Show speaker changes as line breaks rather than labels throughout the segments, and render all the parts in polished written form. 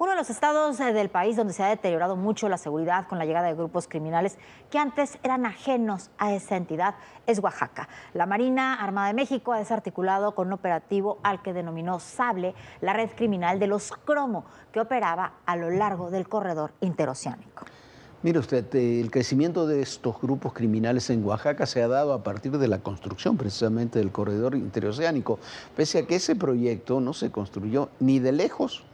Uno de los estados del país donde se ha deteriorado mucho la seguridad con la llegada de grupos criminales que antes eran ajenos a esa entidad es Oaxaca. La Marina Armada de México ha desarticulado con un operativo al que denominó Sable la red criminal de los Cromo, que operaba a lo largo del corredor interoceánico.
Mire usted, el crecimiento de estos grupos criminales en Oaxaca se ha dado a partir de la construcción precisamente del corredor interoceánico, pese a que ese proyecto no se construyó ni de lejos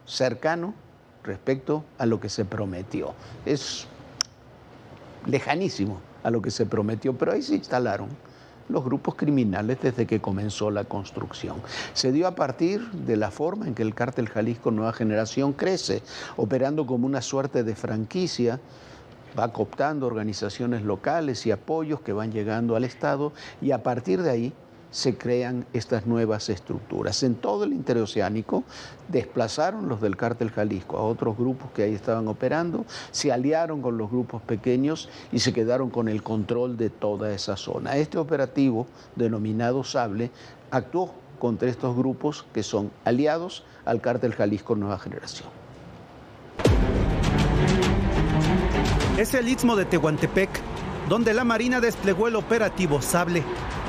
cercano respecto a lo que se prometió. Es lejanísimo a lo que se prometió, pero ahí se instalaron los grupos criminales desde que comenzó la construcción. Se dio a partir de la forma en que el Cártel Jalisco Nueva Generación crece, operando como una suerte de franquicia, va cooptando organizaciones locales y apoyos que van llegando al Estado y a partir de ahí se crean estas nuevas estructuras. En todo el interoceánico desplazaron los del Cártel Jalisco a otros grupos que ahí estaban operando, se aliaron con los grupos pequeños y se quedaron con el control de toda esa zona. Este operativo, denominado Sable, actuó contra estos grupos que son aliados al Cártel Jalisco Nueva Generación.
Es el Istmo de Tehuantepec, donde la Marina desplegó el operativo Sable.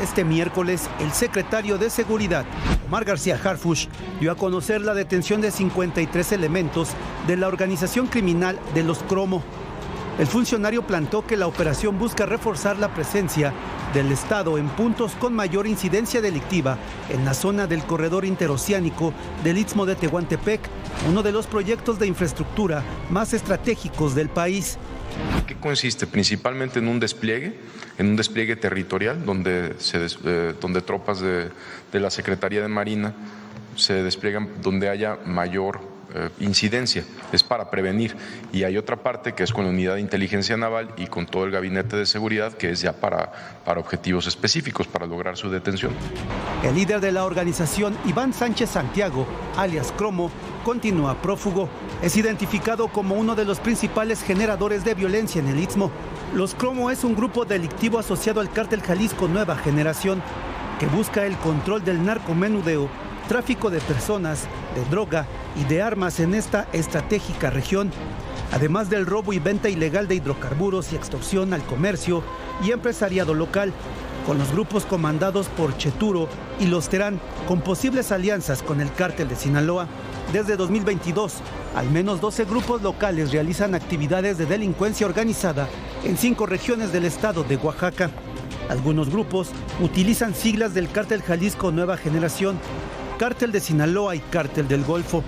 Este miércoles, el secretario de Seguridad, Omar García Harfuch, dio a conocer la detención de 53 elementos de la organización criminal de los Cromo. El funcionario plantó que la operación busca reforzar la presencia del Estado en puntos con mayor incidencia delictiva en la zona del corredor interoceánico del Istmo de Tehuantepec, uno de los proyectos de infraestructura más estratégicos del país.
¿Qué consiste? Principalmente en un despliegue territorial donde tropas de la Secretaría de Marina se despliegan donde haya mayor incidencia, es para prevenir. Y hay otra parte que es con la unidad de inteligencia naval y con todo el gabinete de seguridad que es ya para objetivos específicos, para lograr su detención.
El líder de la organización, Iván Sánchez Santiago, alias Cromo, continúa prófugo. Es identificado como uno de los principales generadores de violencia en el Istmo. Los Cromo es un grupo delictivo asociado al Cártel Jalisco Nueva Generación que busca el control del narcomenudeo, tráfico de personas, de droga y de armas en esta estratégica región, además del robo y venta ilegal de hidrocarburos y extorsión al comercio y empresariado local, con los grupos comandados por Cheturo y Los Terán, con posibles alianzas con el Cártel de Sinaloa. Desde 2022, al menos 12 grupos locales realizan actividades de delincuencia organizada en 5 regiones del estado de Oaxaca. Algunos grupos utilizan siglas del Cártel Jalisco Nueva Generación, Cártel de Sinaloa y Cártel del Golfo.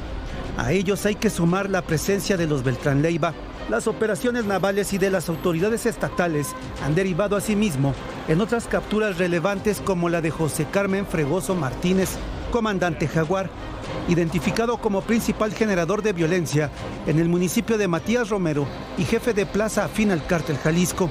A ellos hay que sumar la presencia de los Beltrán Leiva. Las operaciones navales y de las autoridades estatales han derivado asimismo en otras capturas relevantes como la de José Carmen Fregoso Martínez, comandante Jaguar, identificado como principal generador de violencia en el municipio de Matías Romero y jefe de plaza afín al Cártel Jalisco.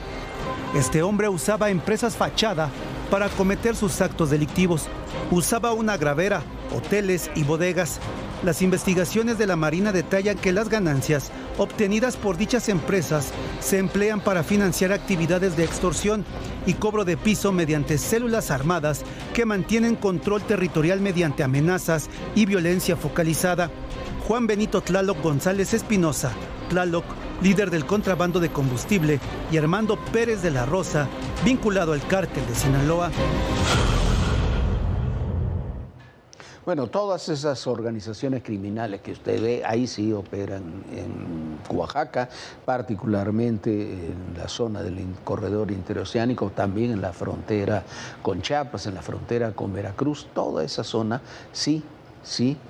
Este hombre usaba empresas fachada para cometer sus actos delictivos. Usaba una gravera, hoteles y bodegas. Las investigaciones de la Marina detallan que las ganancias obtenidas por dichas empresas se emplean para financiar actividades de extorsión y cobro de piso mediante células armadas que mantienen control territorial mediante amenazas y violencia focalizada. Juan Benito Tlaloc González Espinosa, Tlaloc, líder del contrabando de combustible, y Armando Pérez de la Rosa, vinculado al Cártel de Sinaloa.
Bueno, todas esas organizaciones criminales que usted ve, ahí sí operan en Oaxaca, particularmente en la zona del corredor interoceánico, también en la frontera con Chiapas, en la frontera con Veracruz, toda esa zona sí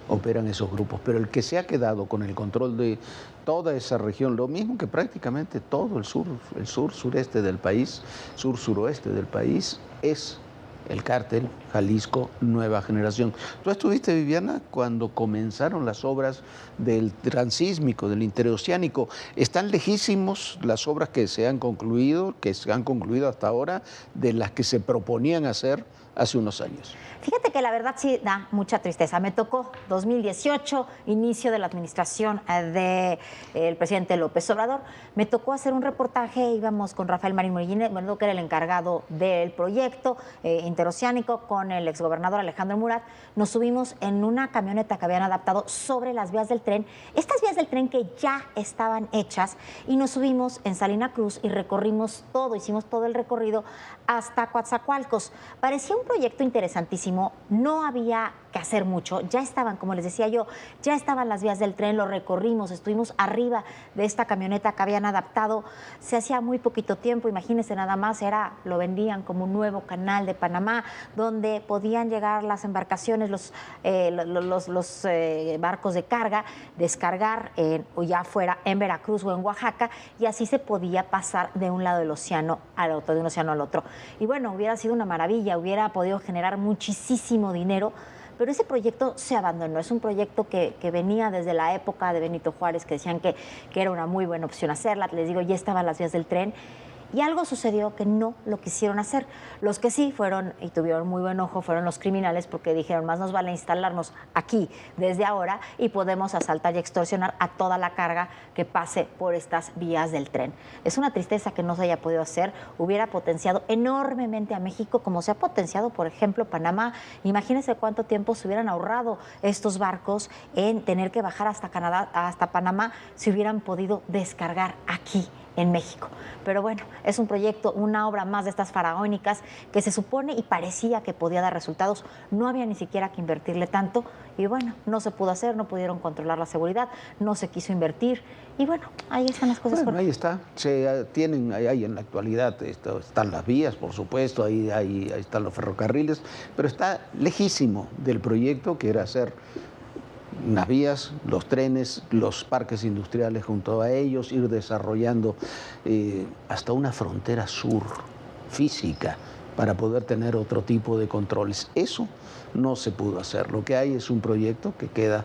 operan esos grupos, pero el que se ha quedado con el control de toda esa región, lo mismo que prácticamente todo el sur-sureste del país, sur-suroeste del país, es el Cártel Jalisco Nueva Generación. ¿Tú estuviste, Viviana, cuando comenzaron las obras del transísmico, del interoceánico? ¿Están lejísimos las obras que se han concluido hasta ahora, de las que se proponían hacer hace unos años.
Fíjate que la verdad sí da mucha tristeza. Me tocó 2018, inicio de la administración del presidente López Obrador. Me tocó hacer un reportaje, íbamos con Rafael Marín Mollines, bueno, que era el encargado del proyecto interoceánico, con el exgobernador Alejandro Murat. Nos subimos en una camioneta que habían adaptado sobre las vías del tren, estas vías del tren que ya estaban hechas, y nos subimos en Salina Cruz y recorrimos todo, hicimos todo el recorrido hasta Coatzacoalcos. Parecía un proyecto interesantísimo, no había que hacer mucho, ya estaban, como les decía yo, ya estaban las vías del tren, lo recorrimos, estuvimos arriba de esta camioneta que habían adaptado, se hacía muy poquito tiempo, imagínense nada más, lo vendían como un nuevo canal de Panamá, donde podían llegar las embarcaciones, los barcos de carga, descargar o ya fuera en Veracruz o en Oaxaca, y así se podía pasar de un lado del océano al otro, de un océano al otro. Y bueno, hubiera sido una maravilla, hubiera podido generar muchísimo dinero, pero ese proyecto se abandonó. Es un proyecto que venía desde la época de Benito Juárez, que decían que era una muy buena opción hacerla. Les digo, ya estaban las vías del tren. Y algo sucedió que no lo quisieron hacer. Los que sí fueron y tuvieron muy buen ojo fueron los criminales, porque dijeron, más nos vale instalarnos aquí desde ahora y podemos asaltar y extorsionar a toda la carga que pase por estas vías del tren. Es una tristeza que no se haya podido hacer. Hubiera potenciado enormemente a México, como se ha potenciado, por ejemplo, Panamá. Imagínense cuánto tiempo se hubieran ahorrado estos barcos en tener que bajar hasta Canadá, hasta Panamá, si hubieran podido descargar aquí en México. Pero bueno, es un proyecto, una obra más de estas faraónicas que se supone y parecía que podía dar resultados. No había ni siquiera que invertirle tanto y bueno, no se pudo hacer, no pudieron controlar la seguridad, no se quiso invertir y bueno, ahí están las cosas.
Bueno, ahí está, ahí en la actualidad están las vías, por supuesto, ahí están los ferrocarriles, pero está lejísimo del proyecto que era hacer unas vías, los trenes, los parques industriales junto a ellos, ir desarrollando hasta una frontera sur física para poder tener otro tipo de controles. Eso no se pudo hacer. Lo que hay es un proyecto que queda,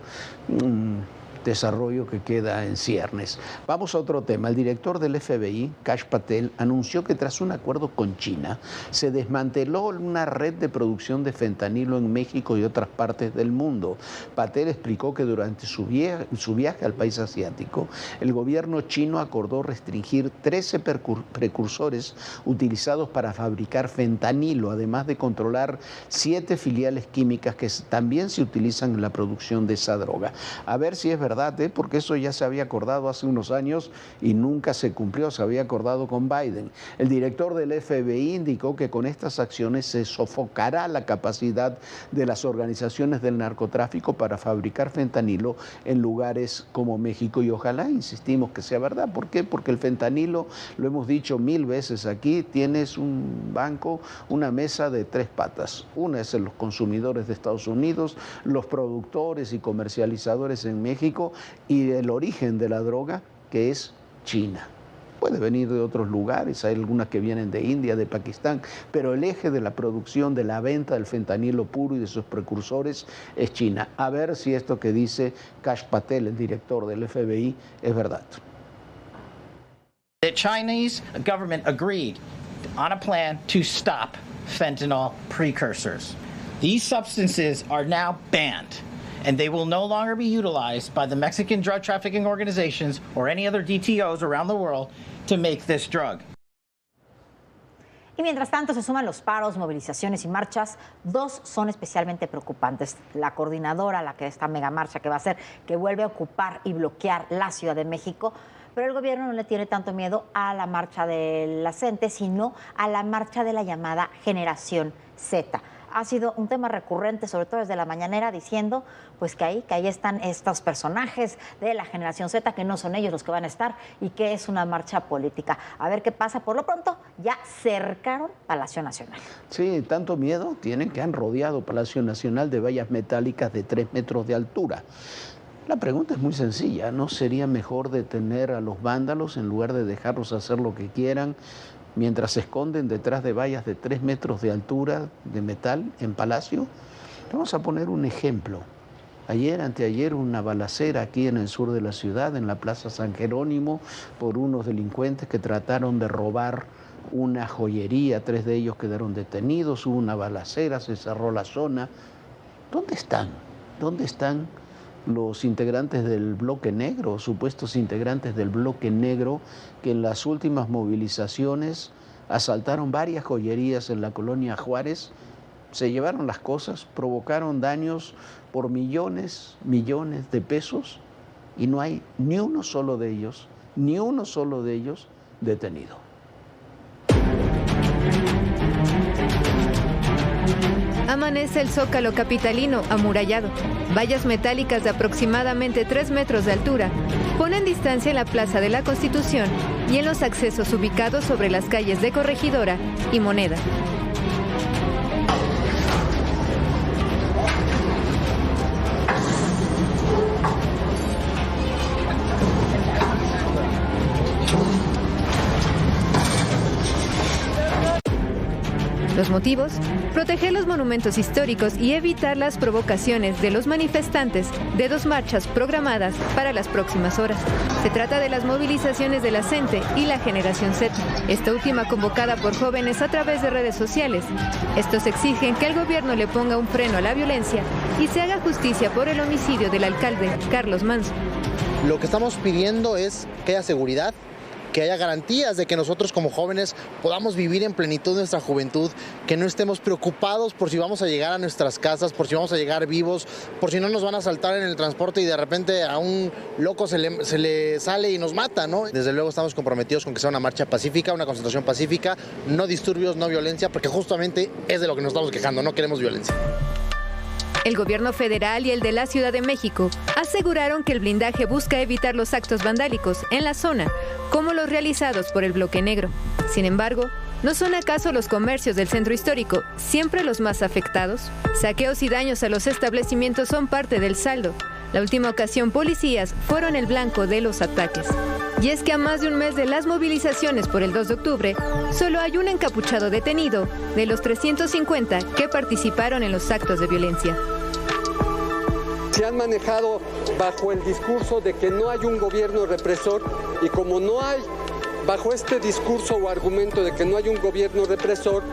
desarrollo que queda en ciernes. Vamos a otro tema. El director del FBI, Kash Patel, anunció que tras un acuerdo con China se desmanteló una red de producción de fentanilo en México y otras partes del mundo. Patel explicó que durante su viaje al país asiático, el gobierno chino acordó restringir 13 precursores utilizados para fabricar fentanilo, además de controlar 7 filiales químicas que también se utilizan en la producción de esa droga. A ver si es verdad, porque eso ya se había acordado hace unos años y nunca se cumplió, se había acordado con Biden. El director del FBI indicó que con estas acciones se sofocará la capacidad de las organizaciones del narcotráfico para fabricar fentanilo en lugares como México, y ojalá, insistimos, que sea verdad. ¿Por qué? Porque el fentanilo, lo hemos dicho 1000 veces aquí, tienes un banco, una mesa de 3 patas. Una es en los consumidores de Estados Unidos, los productores y comercializadores en México, y el origen de la droga, que es China. Puede venir de otros lugares, hay algunas que vienen de India, de Pakistán, pero el eje de la producción, de la venta del fentanilo puro y de sus precursores es China. A ver si esto que dice Kash Patel, el director del FBI, es verdad.
The Chinese government agreed on a plan to stop fentanyl precursors. These substances are now banned, and they will no longer be utilized by the Mexican drug trafficking organizations or any other DTOs around the world to make this drug.
Y mientras tanto se suman los paros, movilizaciones y marchas. 2 son especialmente preocupantes. La coordinadora, la que esta megamarcha que va a hacer, que vuelve a ocupar y bloquear la Ciudad de México. Pero el gobierno no le tiene tanto miedo a la marcha de la gente, sino a la marcha de la llamada Generación Z. Ha sido un tema recurrente, sobre todo desde la mañanera, diciendo pues que ahí están estos personajes de la Generación Z, que no son ellos los que van a estar y que es una marcha política. A ver qué pasa. Por lo pronto, ya cercaron Palacio Nacional.
Sí, tanto miedo tienen que han rodeado Palacio Nacional de vallas metálicas de 3 metros de altura. La pregunta es muy sencilla, ¿no sería mejor detener a los vándalos en lugar de dejarlos hacer lo que quieran mientras se esconden detrás de vallas de 3 metros de altura de metal en Palacio? Vamos a poner un ejemplo. Anteayer, una balacera aquí en el sur de la ciudad, en la Plaza San Jerónimo, por unos delincuentes que trataron de robar una joyería, 3 de ellos quedaron detenidos, hubo una balacera, se cerró la zona. ¿Dónde están? ¿Dónde están los integrantes del bloque negro, supuestos integrantes del bloque negro, que en las últimas movilizaciones asaltaron varias joyerías en la colonia Juárez, se llevaron las cosas, provocaron daños por millones de pesos y no hay ni uno solo de ellos detenido?
Amanece el Zócalo capitalino amurallado. Vallas metálicas de aproximadamente 3 metros de altura ponen distancia en la Plaza de la Constitución y en los accesos ubicados sobre las calles de Corregidora y Moneda. Los motivos: proteger los monumentos históricos y evitar las provocaciones de los manifestantes de 2 marchas programadas para las próximas horas. Se trata de las movilizaciones de la CENTE y la Generación Z, esta última convocada por jóvenes a través de redes sociales. Estos exigen que el gobierno le ponga un freno a la violencia y se haga justicia por el homicidio del alcalde Carlos Manzo.
Lo que estamos pidiendo es que haya seguridad, que haya garantías de que nosotros como jóvenes podamos vivir en plenitud nuestra juventud, que no estemos preocupados por si vamos a llegar a nuestras casas, por si vamos a llegar vivos, por si no nos van a asaltar en el transporte y de repente a un loco se le sale y nos mata, ¿no? Desde luego estamos comprometidos con que sea una marcha pacífica, una concentración pacífica, no disturbios, no violencia, porque justamente es de lo que nos estamos quejando, no queremos violencia.
El gobierno federal y el de la Ciudad de México aseguraron que el blindaje busca evitar los actos vandálicos en la zona, como los realizados por el bloque negro. Sin embargo, ¿no son acaso los comercios del centro histórico siempre los más afectados? Saqueos y daños a los establecimientos son parte del saldo. La última ocasión, policías fueron el blanco de los ataques. Y es que a más de un mes de las movilizaciones por el 2 de octubre, solo hay un encapuchado detenido de los 350 que participaron en los actos de violencia.
Se han manejado bajo el discurso de que no hay un gobierno represor, y como no hay, bajo este discurso o argumento de que no hay un gobierno represor,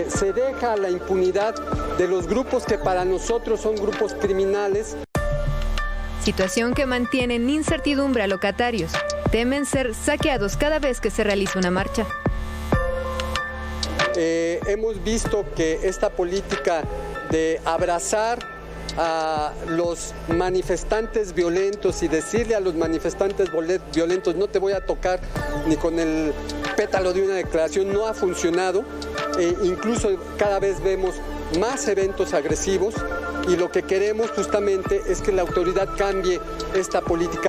se deja la impunidad de los grupos que para nosotros son grupos criminales.
Situación que mantiene en incertidumbre a locatarios. Temen ser saqueados cada vez que se realiza una marcha.
Hemos visto que esta política de abrazar a los manifestantes violentos y decirle a los manifestantes violentos no te voy a tocar ni con el pétalo de una declaración no ha funcionado. Incluso cada vez vemos más eventos agresivos y lo que queremos justamente es que la autoridad cambie esta política.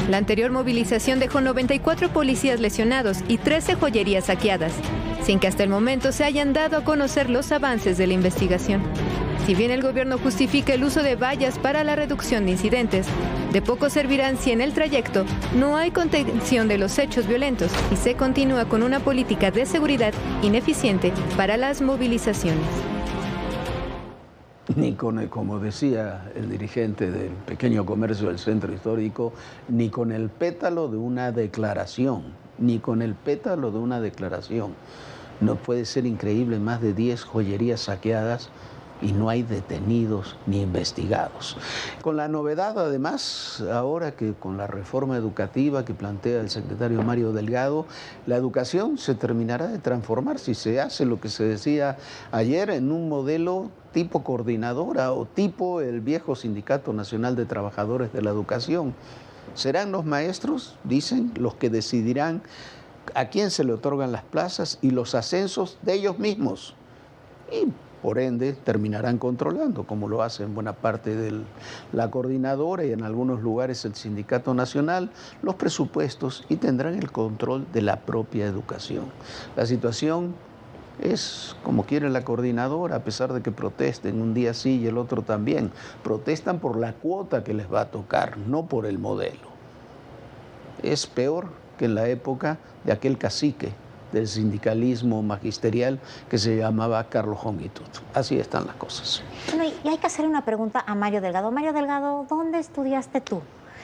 La anterior movilización dejó 94 policías lesionados y 13 joyerías saqueadas, sin que hasta el momento se hayan dado a conocer los avances de la investigación. Si bien el gobierno justifica el uso de vallas para la reducción de incidentes, de poco servirán si en el trayecto no hay contención de los hechos violentos y se continúa con una política de seguridad ineficiente para las movilizaciones.
Ni con, como decía el dirigente del pequeño comercio del centro histórico, ni con el pétalo de una declaración, No puede ser increíble, más de 10 joyerías saqueadas y no hay detenidos ni investigados. Con la novedad, además, ahora que con la reforma educativa que plantea el secretario Mario Delgado, la educación se terminará de transformar, si se hace lo que se decía ayer, en un modelo tipo coordinadora o tipo el viejo Sindicato Nacional de Trabajadores de la Educación. Serán los maestros, dicen, los que decidirán a quién se le otorgan las plazas y los ascensos de ellos mismos. Y por ende, terminarán controlando, como lo hace en buena parte de la coordinadora y en algunos lugares el Sindicato Nacional, los presupuestos y tendrán el control de la propia educación. La situación es como quiere la coordinadora, a pesar de que protesten un día sí y el otro también. Protestan por la cuota que les va a tocar, no por el modelo. Es peor que en la época de aquel cacique del sindicalismo magisterial que se llamaba Carlos Honguitut. Así están las cosas.
Bueno, y hay que hacer una pregunta a Mario Delgado. Mario Delgado, ¿dónde estudiaste tú?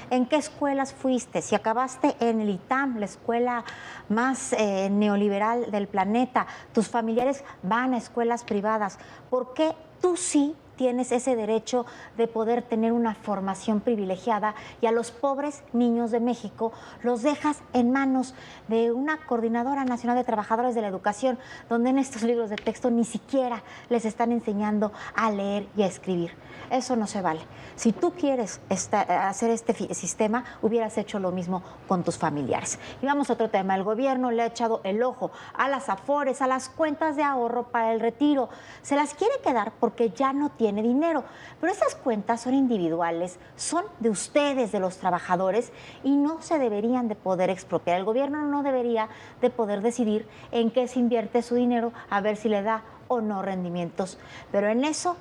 ¿En qué escuelas fuiste? Si acabaste en el ITAM, la escuela más neoliberal del planeta, tus familiares van a escuelas privadas, ¿por qué tú sí tienes ese derecho de poder tener una formación privilegiada y a los pobres niños de México los dejas en manos de una Coordinadora Nacional de Trabajadores de la Educación, donde en estos libros de texto ni siquiera les están enseñando a leer y a escribir? Eso no se vale. Si tú quieres hacer este sistema, hubieras hecho lo mismo con tus familiares. Y vamos a otro tema. El gobierno le ha echado el ojo a las Afores, a las cuentas de ahorro para el retiro. Se las quiere quedar porque ya no tiene dinero. Pero esas cuentas son individuales, son de ustedes, de los trabajadores, y no se deberían de poder expropiar. El gobierno no debería de poder decidir en qué se invierte su dinero, a ver si le da o no rendimientos. Pero en eso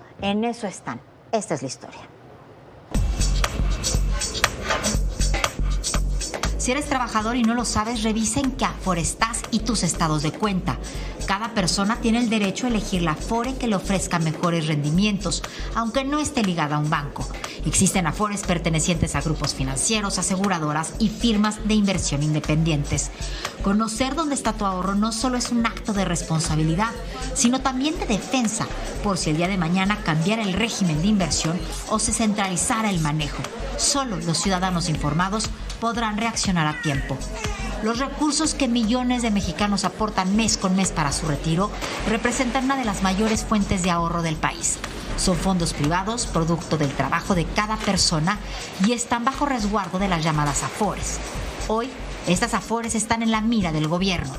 están. Esta es la historia. Si eres trabajador y no lo sabes, revisa en qué Afore estás y tus estados de cuenta. Cada persona tiene el derecho a elegir la Afore que le ofrezca mejores rendimientos, aunque no esté ligada a un banco. Existen Afores pertenecientes a grupos financieros, aseguradoras y firmas de inversión independientes. Conocer dónde está tu ahorro no solo es un acto de responsabilidad, sino también de defensa, por si el día de mañana cambiara el régimen de inversión o se centralizara el manejo. Solo los ciudadanos informados podrán reaccionar a tiempo. Los recursos que millones de mexicanos aportan mes con mes para su retiro representan una de las mayores fuentes de ahorro del país. Son fondos privados, producto del trabajo de cada persona, y están bajo resguardo de las llamadas Afores. Hoy, estas Afores están en la mira del gobierno.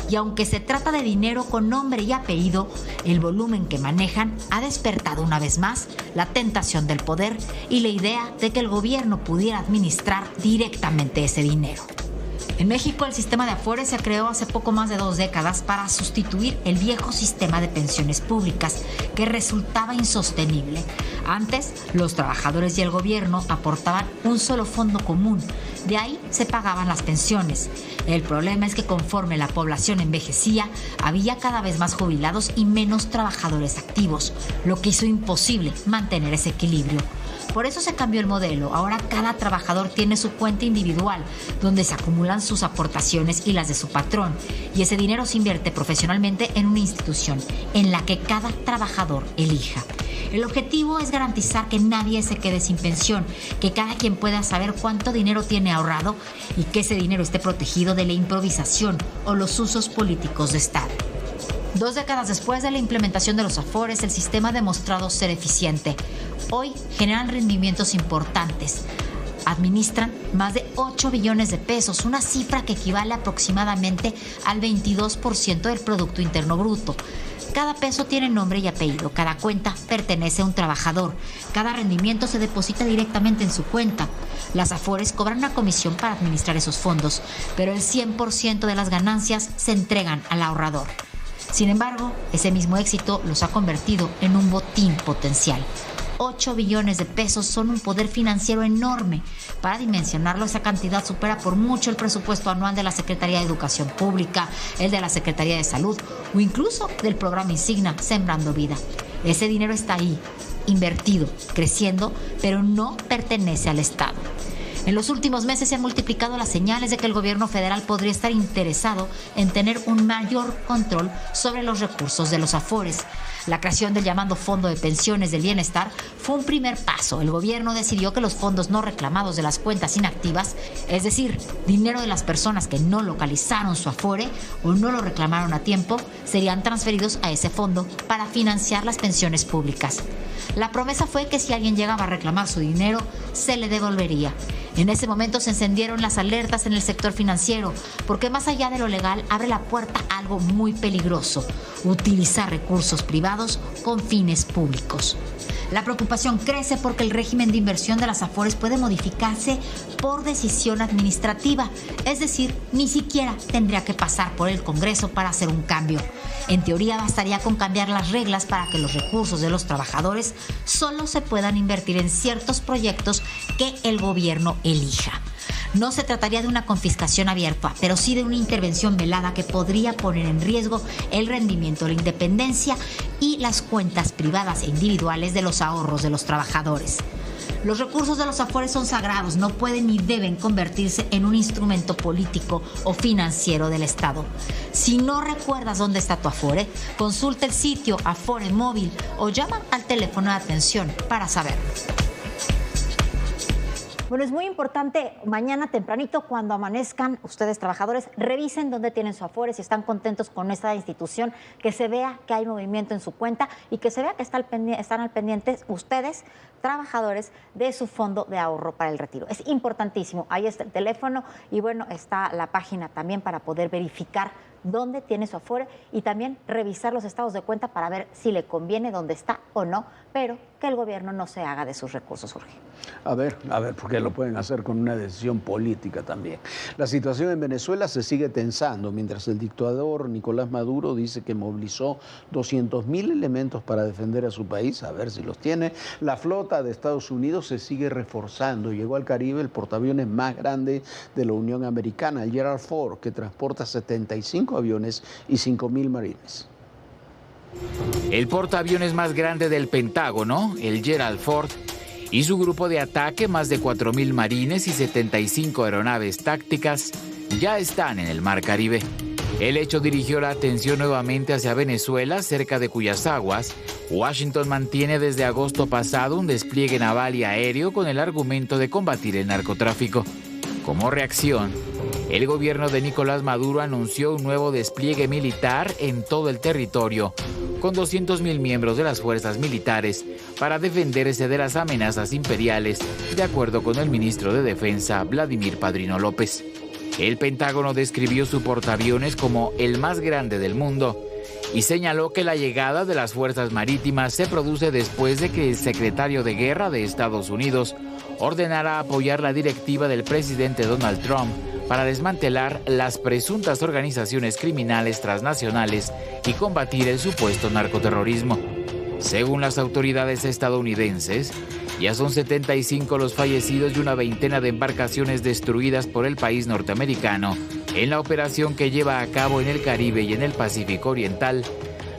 Y aunque se trata de dinero con nombre y apellido, el volumen que manejan ha despertado una vez más la tentación del poder y la idea de que el gobierno pudiera administrar directamente ese dinero. En México, el sistema de Afores se creó hace poco más de 2 décadas para sustituir el viejo sistema de pensiones públicas, que resultaba insostenible. Antes, los trabajadores y el gobierno aportaban un solo fondo común. De ahí se pagaban las pensiones. El problema es que conforme la población envejecía, había cada vez más jubilados y menos trabajadores activos, lo que hizo imposible mantener ese equilibrio. Por eso se cambió el modelo. Ahora cada trabajador tiene su cuenta individual, donde se acumulan sus aportaciones y las de su patrón. Y ese dinero se invierte profesionalmente en una institución en la que cada trabajador elija. El objetivo es garantizar que nadie se quede sin pensión, que cada quien pueda saber cuánto dinero tiene ahorrado y que ese dinero esté protegido de la improvisación o los usos políticos de Estado. 2 décadas después de la implementación de los Afores, el sistema ha demostrado ser eficiente. Hoy generan rendimientos importantes. Administran más de 8 billones de pesos, una cifra que equivale aproximadamente al 22% del Producto Interno Bruto. Cada peso tiene nombre y apellido, cada cuenta pertenece a un trabajador, cada rendimiento se deposita directamente en su cuenta. Las Afores cobran una comisión para administrar esos fondos, pero el 100% de las ganancias se entregan al ahorrador. Sin embargo, ese mismo éxito los ha convertido en un botín potencial. 8 billones de pesos son un poder financiero enorme. Para dimensionarlo, esa cantidad supera por mucho el presupuesto anual de la Secretaría de Educación Pública, el de la Secretaría de Salud o incluso del programa insignia Sembrando Vida. Ese dinero está ahí, invertido, creciendo, pero no pertenece al Estado. En los últimos meses se han multiplicado las señales de que el gobierno federal podría estar interesado en tener un mayor control sobre los recursos de los Afores. La creación del llamado Fondo de Pensiones del Bienestar fue un primer paso. El gobierno decidió que los fondos no reclamados de las cuentas inactivas, es decir, dinero de las personas que no localizaron su Afore o no lo reclamaron a tiempo, serían transferidos a ese fondo para financiar las pensiones públicas. La promesa fue que si alguien llegaba a reclamar su dinero, se le devolvería. En ese momento se encendieron las alertas en el sector financiero, porque más allá de lo legal abre la puerta a algo muy peligroso: utilizar recursos privados con fines públicos. La preocupación crece porque el régimen de inversión de las Afores puede modificarse por decisión administrativa, es decir, ni siquiera tendría que pasar por el Congreso para hacer un cambio. En teoría bastaría con cambiar las reglas para que los recursos de los trabajadores solo se puedan invertir en ciertos proyectos que el gobierno elija. No se trataría de una confiscación abierta, pero sí de una intervención velada que podría poner en riesgo el rendimiento, la independencia y las cuentas privadas e individuales de los ahorros de los trabajadores. Los recursos de los Afores son sagrados, no pueden ni deben convertirse en un instrumento político o financiero del Estado. Si no recuerdas dónde está tu Afore, consulta el sitio Afore Móvil o llama al teléfono de atención para saberlo. Bueno, es muy importante mañana tempranito, cuando amanezcan ustedes trabajadores, revisen dónde tienen su Afore, si están contentos con esta institución, que se vea que hay movimiento en su cuenta y que se vea que están al pendiente ustedes, trabajadores, de su fondo de ahorro para el retiro. Es importantísimo. Ahí está el teléfono y bueno, está la página también para poder verificar dónde tiene su Afore y también revisar los estados de cuenta para ver si le conviene dónde está o no, pero que el gobierno no se haga de sus recursos, Jorge.
A ver, porque lo pueden hacer con una decisión política también. La situación en Venezuela se sigue tensando, mientras el dictador Nicolás Maduro dice que movilizó 200.000 elementos para defender a su país, a ver si los tiene. La flota de Estados Unidos se sigue reforzando. Llegó al Caribe el portaaviones más grande de la Unión Americana, el Gerald Ford, que transporta 75 aviones y 5.000 marines.
El portaaviones más grande del Pentágono, el Gerald Ford, y su grupo de ataque, más de 4.000 marines y 75 aeronaves tácticas, ya están en el Mar Caribe. El hecho dirigió la atención nuevamente hacia Venezuela, cerca de cuyas aguas Washington mantiene desde agosto pasado un despliegue naval y aéreo con el argumento de combatir el narcotráfico. Como reacción, el gobierno de Nicolás Maduro anunció un nuevo despliegue militar en todo el territorio, con 200.000 miembros de las fuerzas militares para defenderse de las amenazas imperiales, de acuerdo con el ministro de Defensa, Vladimir Padrino López. El Pentágono describió su portaaviones como el más grande del mundo y señaló que la llegada de las fuerzas marítimas se produce después de que el secretario de Guerra de Estados Unidos ordenara apoyar la directiva del presidente Donald Trump para desmantelar las presuntas organizaciones criminales transnacionales y combatir el supuesto narcoterrorismo. Según las autoridades estadounidenses, ya son 75 los fallecidos y una veintena de embarcaciones destruidas por el país norteamericano en la operación que lleva a cabo en el Caribe y en el Pacífico Oriental,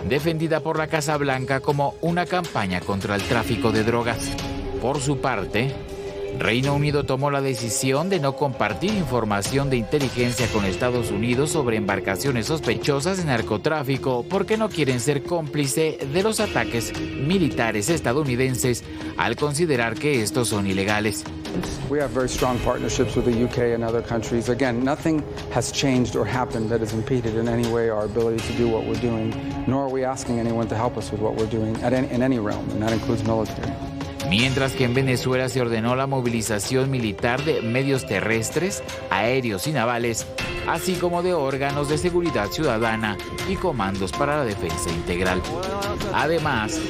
defendida por la Casa Blanca como una campaña contra el tráfico de drogas. Por su parte, Reino Unido tomó la decisión de no compartir información de inteligencia con Estados Unidos sobre embarcaciones sospechosas de narcotráfico porque no quieren ser cómplice de los ataques militares estadounidenses al considerar que estos son ilegales.
We have very strong partnerships with the UK and other countries. Again, nothing has changed or happened that has impeded in any way our ability to do what we're doing, nor are we asking anyone to help us with what we're doing in any realm, and that includes military.
Mientras que en Venezuela se ordenó la movilización militar de medios terrestres, aéreos y navales, así como de órganos de seguridad ciudadana y comandos para la defensa integral. Además,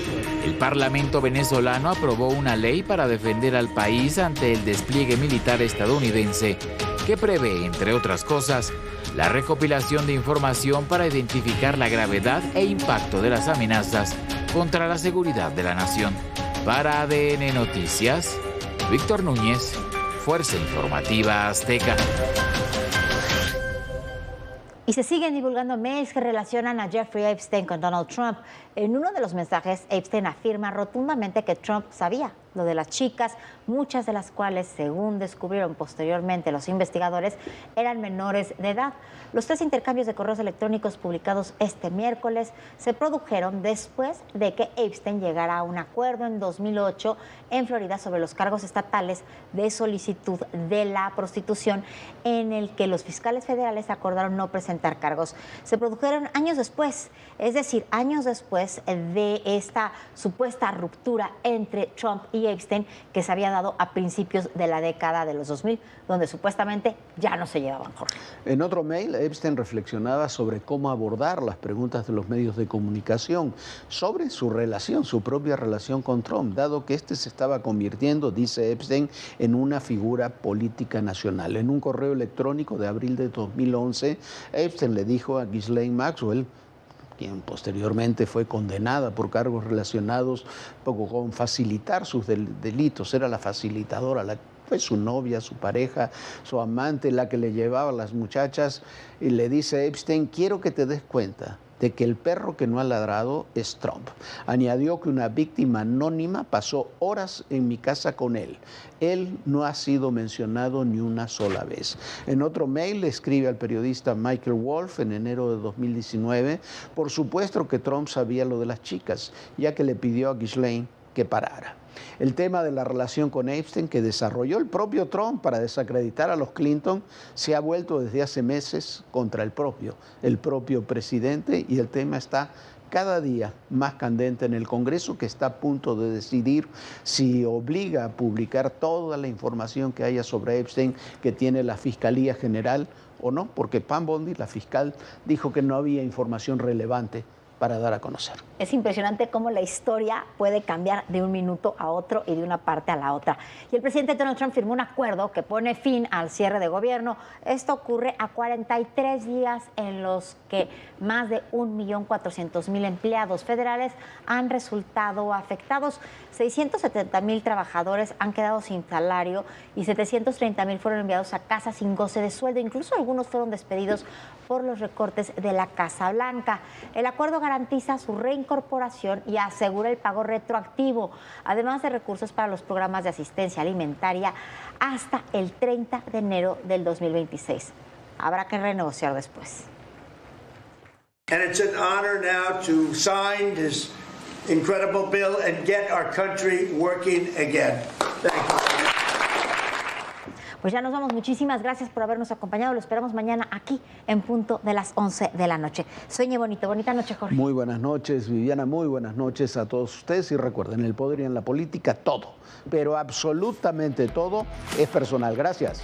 el Parlamento venezolano aprobó una ley para defender al país ante el despliegue militar estadounidense, que prevé, entre otras cosas, la recopilación de información para identificar la gravedad e impacto de las amenazas contra la seguridad de la nación. Para ADN Noticias, Víctor Núñez, Fuerza Informativa Azteca.
Y se siguen divulgando mails que relacionan a Jeffrey Epstein con Donald Trump. En uno de los mensajes, Epstein afirma rotundamente que Trump sabía lo de las chicas, muchas de las cuales, según descubrieron posteriormente los investigadores, eran menores de edad. Los 3 intercambios de correos electrónicos publicados este miércoles se produjeron después de que Epstein llegara a un acuerdo en 2008 en Florida sobre los cargos estatales de solicitud de la prostitución, en el que los fiscales federales acordaron no presentar cargos. Se produjeron años después, es decir, años después de esta supuesta ruptura entre Trump y Epstein, que se había dado a principios de la década de los 2000, donde supuestamente ya no se llevaban, Jorge.
En otro mail, Epstein reflexionaba sobre cómo abordar las preguntas de los medios de comunicación sobre su relación, su propia relación con Trump, dado que este se estaba convirtiendo, dice Epstein, en una figura política nacional. En un correo electrónico de abril de 2011, Epstein le dijo a Ghislaine Maxwell, quien posteriormente fue condenada por cargos relacionados con facilitar sus delitos, era la facilitadora, fue su novia, su pareja, su amante, la que le llevaba a las muchachas, y le dice a Epstein, quiero que te des cuenta de que el perro que no ha ladrado es Trump. Añadió que una víctima anónima pasó horas en mi casa con él. Él no ha sido mencionado ni una sola vez. En otro mail le escribe al periodista Michael Wolff en enero de 2019, por supuesto que Trump sabía lo de las chicas, ya que le pidió a Ghislaine que parara. El tema de la relación con Epstein, que desarrolló el propio Trump para desacreditar a los Clinton, se ha vuelto desde hace meses contra el propio presidente, y el tema está cada día más candente en el Congreso, que está a punto de decidir si obliga a publicar toda la información que haya sobre Epstein que tiene la Fiscalía General o no, porque Pam Bondi, la fiscal, dijo que no había información relevante para dar a conocer.
Es impresionante cómo la historia puede cambiar de un minuto a otro y de una parte a la otra. Y el presidente Donald Trump firmó un acuerdo que pone fin al cierre de gobierno. Esto ocurre a 43 días en los que más de 1.400.000 empleados federales han resultado afectados. 670.000 trabajadores han quedado sin salario y 730.000 fueron enviados a casa sin goce de sueldo. Incluso algunos fueron despedidos por los recortes de la Casa Blanca. El acuerdo garantiza su reincorporación y asegura el pago retroactivo, además de recursos para los programas de asistencia alimentaria hasta el 30 de enero del 2026. Habrá que renegociar después.
And it's an honor now to sign this incredible bill and get our country working again. Thank you.
Pues ya nos vamos. Muchísimas gracias por habernos acompañado. Lo esperamos mañana aquí en punto de las 11 de la noche. Sueñe bonito. Bonita noche, Jorge.
Muy buenas noches, Viviana. Muy buenas noches a todos ustedes. Y recuerden, en el poder y en la política todo, pero absolutamente todo es personal. Gracias.